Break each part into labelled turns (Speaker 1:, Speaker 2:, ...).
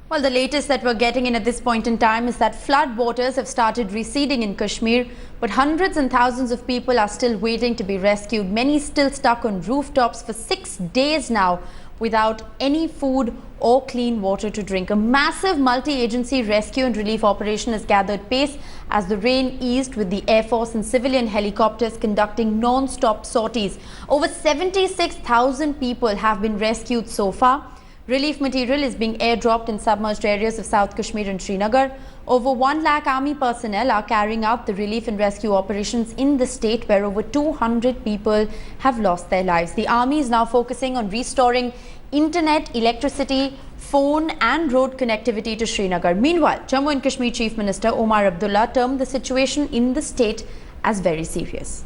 Speaker 1: Well, the latest that we're getting in at this point in time is that flood waters have started receding in Kashmir, but hundreds and thousands of people are still waiting to be rescued. Many still stuck on rooftops for 6 days now without any food or clean water to drink. A massive multi-agency rescue and relief operation has gathered pace as the rain eased, with the Air Force and civilian helicopters conducting non-stop sorties. Over 76,000 people have been rescued so far. Relief material is being airdropped in submerged areas of South Kashmir and Srinagar. Over 1 lakh army personnel are carrying out the relief and rescue operations in the state, where over 200 people have lost their lives. The army is now focusing on restoring internet, electricity, phone and road connectivity to Srinagar. Meanwhile, Jammu and Kashmir Chief Minister Omar Abdullah termed the situation in the state as very serious.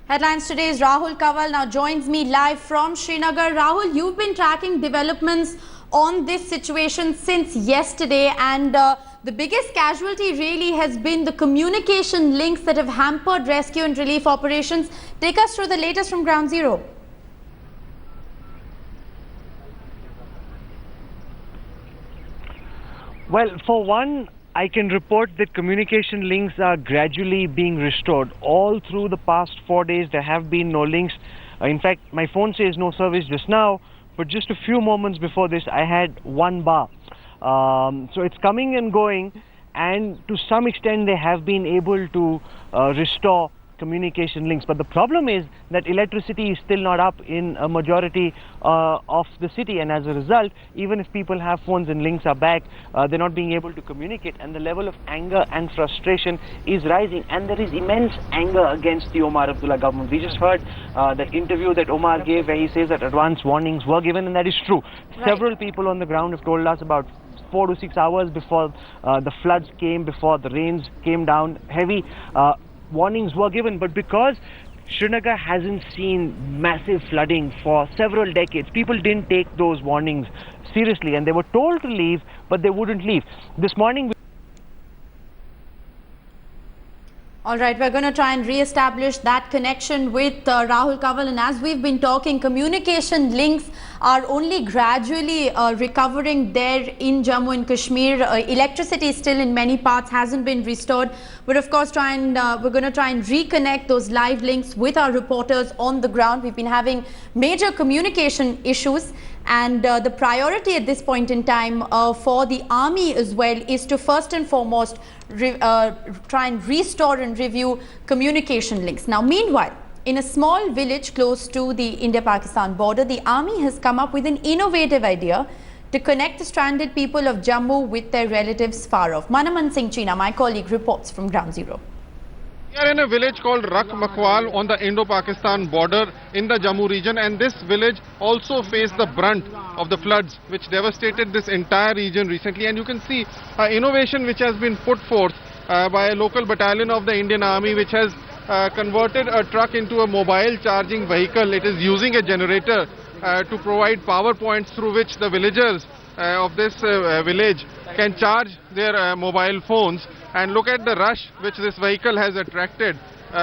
Speaker 1: Headlines today's Rahul Kanwal now joins me live from Srinagar. Rahul, you've been tracking developments on this situation since yesterday, and the biggest casualty really has been the communication links that have hampered rescue and relief operations. Take us through the latest from Ground Zero.
Speaker 2: Well, for one, I can report that communication links are gradually being restored. All through the past 4 days, there have been no links. In fact, my phone says no service just now, but just a few moments before this, I had 1 bar. So it's coming and going, and to some extent, they have been able to restore communication links. But the problem is that electricity is still not up in a majority of the city, and as a result, even if people have phones and links are back, they're not being able to communicate, and the level of anger and frustration is rising, and there is immense anger against the Omar Abdullah government. We just heard that interview that Omar gave where he says that advance warnings were given, and that is true. Right. Several people on the ground have told us about 4 to 6 hours before the floods came, before the rains came down heavy, warnings were given, but because Srinagar hasn't seen massive flooding for several decades, people didn't take those warnings seriously, and they were told to leave, but they wouldn't leave. This morning...
Speaker 1: All right, we're going to try and re-establish that connection with Rahul Kanwal, and as we've been talking, communication links are only gradually recovering there in Jammu and Kashmir. Electricity still in many parts hasn't been restored, but of course we're going to try and reconnect those live links with our reporters on the ground. We've been having major communication issues, and the priority at this point in time for the army as well is to first and foremost try and restore and review communication links. Now, meanwhile, in a small village close to the India-Pakistan border, the army has come up with an innovative idea to connect the stranded people of Jammu with their relatives far off. Manaman Singh China, my colleague, reports from Ground Zero.
Speaker 3: We are in a village called Rak Makwal on the Indo-Pakistan border in the Jammu region, and this village also faced the brunt of the floods which devastated this entire region recently. And you can see innovation which has been put forth by a local battalion of the Indian Army, which has converted a truck into a mobile charging vehicle. It is using a generator to provide power points through which the villagers of this village can charge their mobile phones. And look at the rush which this vehicle has attracted,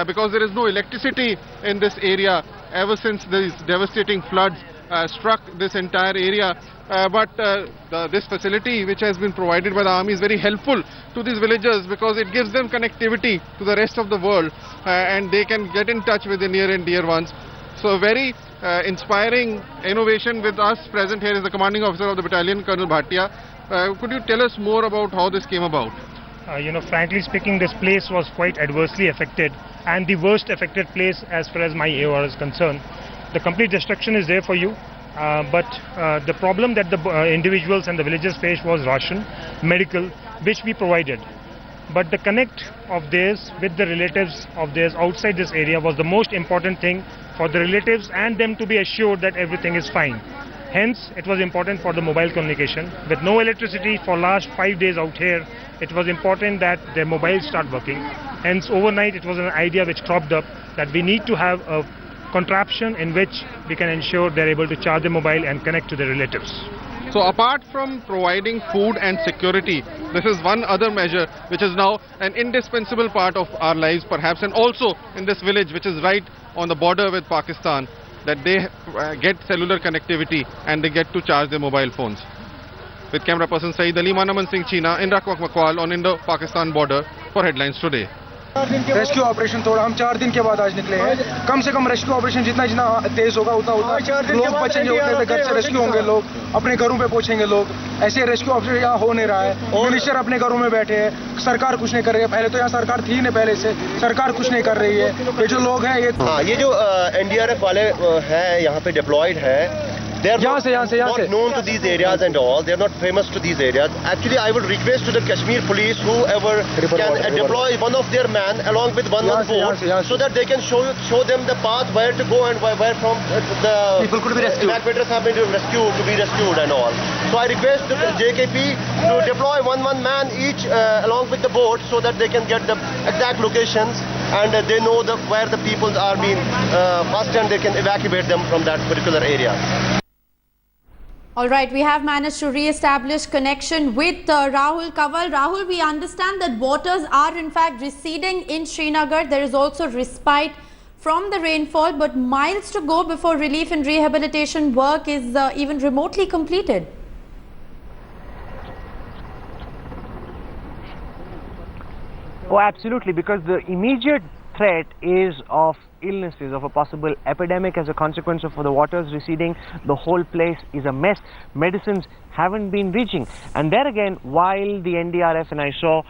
Speaker 3: because there is no electricity in this area ever since these devastating floods struck this entire area. But this facility which has been provided by the army is very helpful to these villagers, because it gives them connectivity to the rest of the world, and they can get in touch with the near and dear ones. So a very inspiring innovation. With us present here is the commanding officer of the battalion, Colonel Bhatia. Could you tell us more about how this came about?
Speaker 4: Frankly speaking, this place was quite adversely affected, and the worst affected place as far as my AOR is concerned. The complete destruction is there for you, but the problem that the individuals and the villagers faced was ration, medical, which we provided. But the connect of theirs with the relatives of theirs outside this area was the most important thing for the relatives and them to be assured that everything is fine. Hence, it was important for the mobile communication. With no electricity for last 5 days out here, it was important that their mobiles start working. Hence, overnight, it was an idea which cropped up that we need to have a contraption in which we can ensure they're able to charge their mobile and connect to their relatives.
Speaker 3: So apart from providing food and security, this is one other measure which is now an indispensable part of our lives perhaps, and also in this village which is right on the border with Pakistan, that they get cellular connectivity and they get to charge their mobile phones. With camera person Saeed Ali, Manaman Singh China in Rakwak Makwal on Indo-Pakistan border for Headlines Today.
Speaker 5: Rescue operation थोड़ा हम 4 दिन के बाद आज निकले हैं. कम से कम rescue operation जितना तेज होगा उतना लोग बचेंगे, उतने घर से रेस्क्यू होंगे, लोग अपने घरों पे पहुंचेंगे. लोग ऐसे रेस्क्यू ऑपरेशन यहाँ हो नहीं रहा है. मिनिस्टर अपने घरों में बैठे हैं, सरकार कुछ नहीं कर रही है. पहले तो यहाँ सरकार थी नहीं, पहले से सरकार कुछ नहीं कर रही है. ये जो लोग हैं
Speaker 6: ये जो NDRF वाले हैं यहाँ पे डिप्लॉयड है, they are not known to these areas and all. They are not famous to these areas. Actually, I would request to the Kashmir police, whoever can deploy one of their men along with one boat, so that they can show them the path where to go and where from the people could be rescued. Evacuators have been rescued and all. So I request the JKP to deploy one man each along with the boat, so that they can get the exact locations and they know where the people are being first, and they can evacuate them from that particular area.
Speaker 1: All right, we have managed to re-establish connection with Rahul Kaval. Rahul, we understand that waters are in fact receding in Srinagar. There is also respite from the rainfall, but miles to go before relief and rehabilitation work is even remotely completed.
Speaker 2: Oh, absolutely, because the immediate threat is of illnesses, of a possible epidemic as a consequence of the waters receding. The whole place is a mess. Medicines haven't been reaching, and there again, while the NDRF, and I saw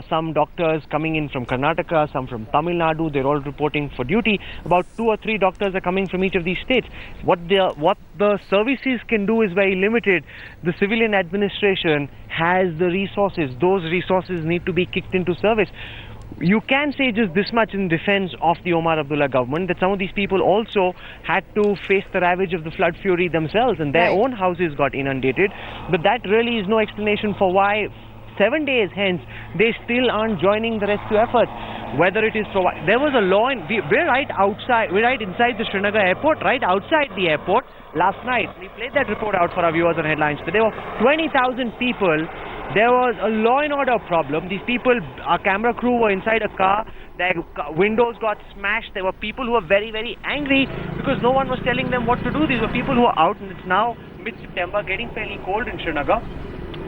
Speaker 2: some doctors coming in from Karnataka, some from Tamil Nadu, they're all reporting for duty. About 2 or 3 doctors are coming from each of these states. What the services can do is very limited. The civilian administration has the resources. Those resources need to be kicked into service. You can say just this much in defense of the Omar Abdullah government, that some of these people also had to face the ravage of the flood fury themselves, and their own houses got inundated. But that really is no explanation for why 7 days hence they still aren't joining the rescue efforts. Whether it is there was a law we're right inside the Srinagar airport, right outside the airport. Last night we played that report out for our viewers on Headlines. But there were 20,000 people. There was a law and order problem. These people, our camera crew, were inside a car. Their windows got smashed. There were people who were very, very angry because no one was telling them what to do. These were people who were out, and it's now mid-September, getting fairly cold in Srinagar.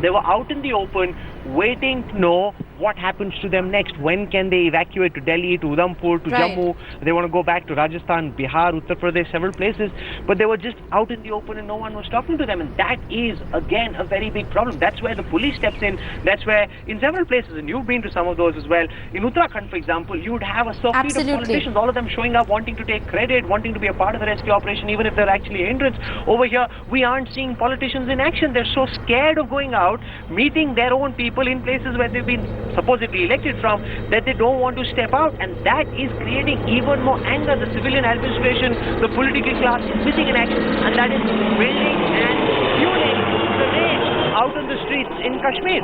Speaker 2: They were out in the open, waiting to know what happens to them next. When can they evacuate to Delhi, to Udhampur, to Jammu? They want to go back to Rajasthan, Bihar, Uttar Pradesh, several places. But they were just out in the open and no one was talking to them. And that is, again, a very big problem. That's where the police steps in. That's where, in several places, and you've been to some of those as well, in Uttarakhand, for example, you would have a circuit of politicians, all of them showing up, wanting to take credit, wanting to be a part of the rescue operation, even if they're actually a hindrance. Over here, we aren't seeing politicians in action. They're so scared of going out, meeting their own people in places where they've been supposedly elected from, that they don't want to step out, and that is creating even more anger. The civilian administration, the political class is missing in action, and that is building and fueling the rage out on the streets in Kashmir.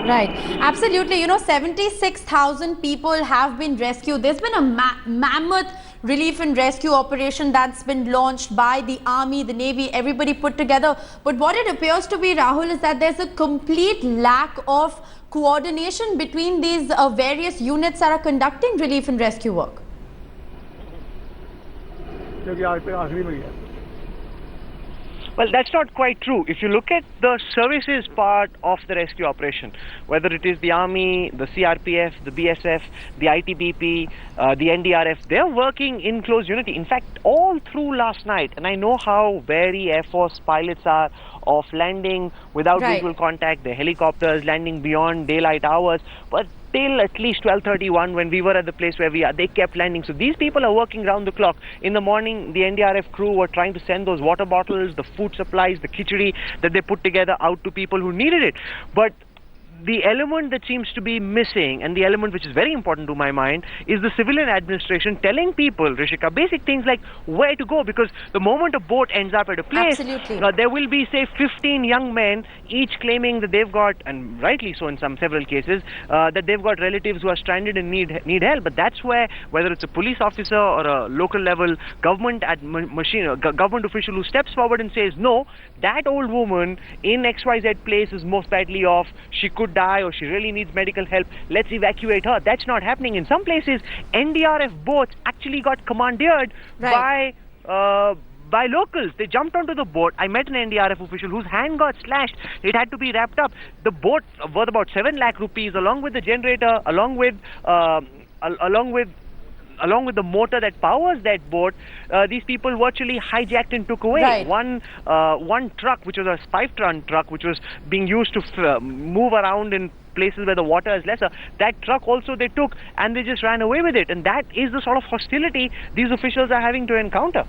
Speaker 1: Right, absolutely. You know, 76,000 people have been rescued. There's been a mammoth relief and rescue operation that's been launched by the army, the navy, everybody put together. But what it appears to be, Rahul, is that there's a complete lack of coordination between these various units that are conducting relief and rescue work.
Speaker 2: Well, that's not quite true. If you look at the services part of the rescue operation, whether it is the Army, the CRPF, the BSF, the ITBP, the NDRF, they're working in close unity. In fact, all through last night, and I know how wary Air Force pilots are of landing without visual contact, the helicopters landing beyond daylight hours, but till at least 12:31 when we were at the place where we are, they kept landing. So these people are working round the clock. In the morning, the NDRF crew were trying to send those water bottles, the food supplies, the khichdi that they put together out to people who needed it. But the element that seems to be missing, and the element which is very important to my mind, is the civilian administration telling people, Rishika, basic things like where to go, because the moment a boat ends up at a place, there will be, say, 15 young men, each claiming that they've got, and rightly so in several cases, that they've got relatives who are stranded and need help. But that's where, whether it's a police officer or a local level government government official who steps forward and says, no, that old woman in XYZ place is most badly off, she could die or she really needs medical help, let's evacuate her. That's not happening. In some places, NDRF boats actually got commandeered by by locals. They jumped onto the boat. I met an NDRF official whose hand got slashed. It had to be wrapped up. The boat worth about 7 lakh rupees, along with the generator, along with the motor that powers that boat, these people virtually hijacked and took away.
Speaker 1: Right.
Speaker 2: One truck, which was a 5-ton truck, which was being used to move around in places where the water is lesser, that truck also they took and they just ran away with it. And that is the sort of hostility these officials are having to encounter.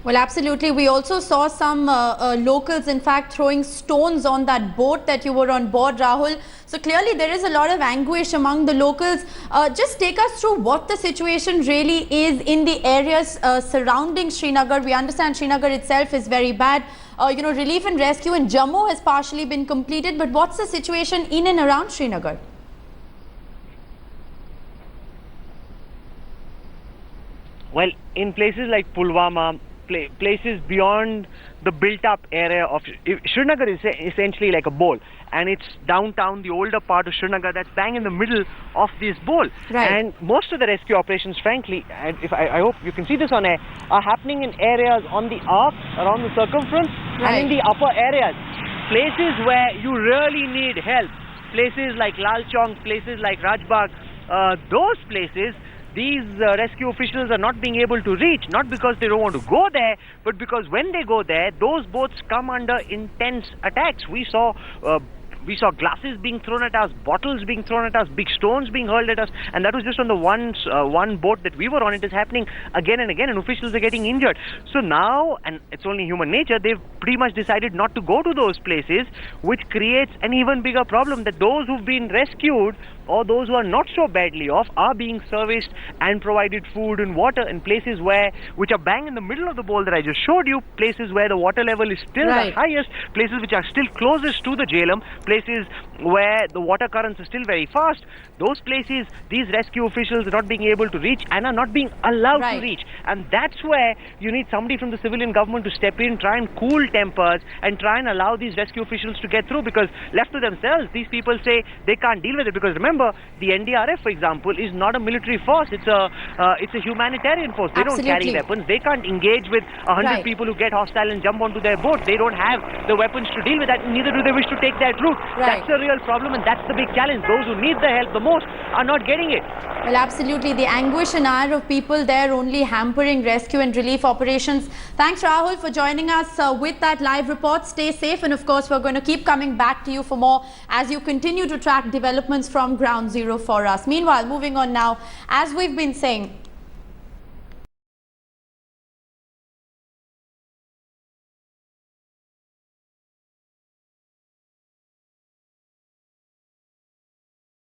Speaker 1: Well, absolutely. We also saw some locals, in fact, throwing stones on that boat that you were on board, Rahul. So clearly there is a lot of anguish among the locals. Just take us through what the situation really is in the areas surrounding Srinagar. We understand Srinagar itself is very bad. Relief and rescue in Jammu has partially been completed. But what's the situation in and around Srinagar?
Speaker 2: Well, in places like Pulwama, places beyond the built-up area of Srinagar is essentially like a bowl, and it's downtown, the older part of Srinagar, that's bang in the middle of this bowl.
Speaker 1: Right.
Speaker 2: And most of the rescue operations, frankly, and I hope you can see this on air, are happening in areas on the arc, around the circumference,
Speaker 1: Right.
Speaker 2: and in the upper areas, places where you really need help, places like Lal Chowk, places like Rajbagh, those places, these rescue officials are not being able to reach, not because they don't want to go there, but because when they go there, those boats come under intense attacks. We saw glasses being thrown at us, bottles being thrown at us, big stones being hurled at us, and that was just on the one boat that we were on. It is happening again and again, and officials are getting injured. So now, and it's only human nature, they've pretty much decided not to go to those places, which creates an even bigger problem, that those who've been rescued or those who are not so badly off are being serviced and provided food and water in places which are bang in the middle of the bowl that I just showed you, places where the water level is still the highest, places which are still closest to the Jhelum, places where the water currents are still very fast. Those places, these rescue officials are not being able to reach and are not being allowed to reach. And that's where you need somebody from the civilian government to step in, try and cool tempers and try and allow these rescue officials to get through, because left to themselves, these people say they can't deal with it. Because remember, the NDRF, for example, is not a military force. It's a humanitarian force. They don't carry weapons. They can't engage with 100 people who get hostile and jump onto their boat. They don't have the weapons to deal with that. Neither do they wish to take that route. That's a real problem, and that's the big challenge. Those who need the help the most are not getting it.
Speaker 1: Well, absolutely. The anguish and ire of people there only hampering rescue and relief operations. Thanks, Rahul, for joining us with that live report. Stay safe, and of course, we're going to keep coming back to you for more as you continue to track developments from Ground Zero for us. Meanwhile, moving on now, as we've been saying,